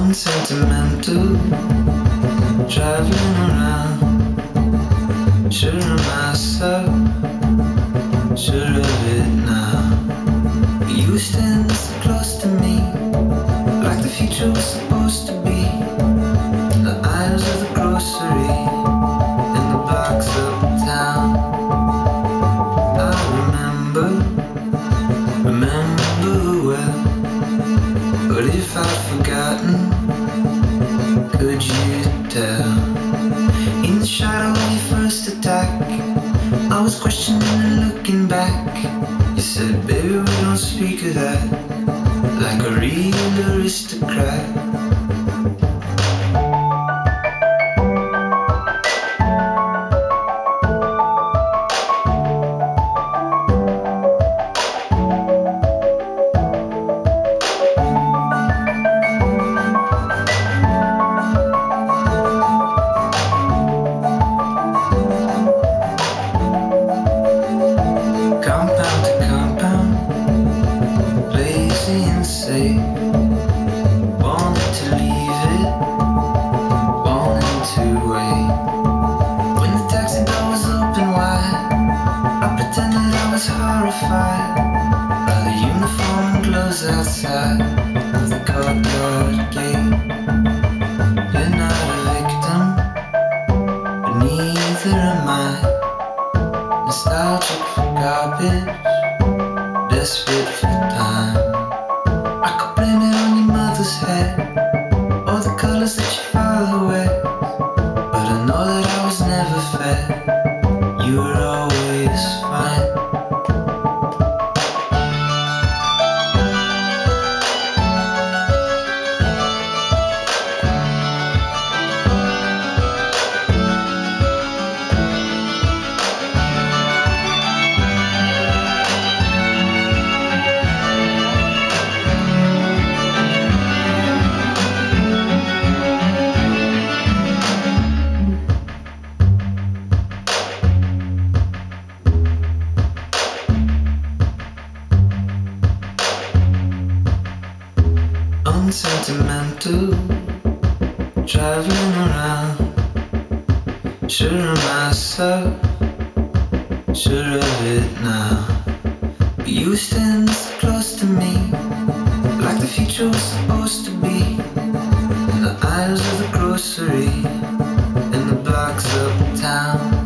unsentimental, traveling around, sure of myself, sure of it now. You stand so close to me, like the future was supposed to be. The aisles of the grocery, and the blocks uptown. I remember well. But if I'd forgotten, could you tell? In the shadow of your first attack, I was questioning and looking back. You said, baby, we don't speak of that, like a real aristocrat. Compound to compound, lazy and safe. Wanted to leave it, wanted to wait. When the taxi door was open wide, I pretended I was horrified by the uniform and gloves outside of the courtyard gate. You're not a victim, but neither am I. Nostalgic for garbage, desperate for time. I could blame it on your mother's head, or the colors that your father wears. But I know that I was never fed, you were always fine. Unsentimental, traveling around, sure of myself, sure of it now. But you stand so close to me, like the future was supposed to be. In the aisles of the grocery, in the blocks uptown.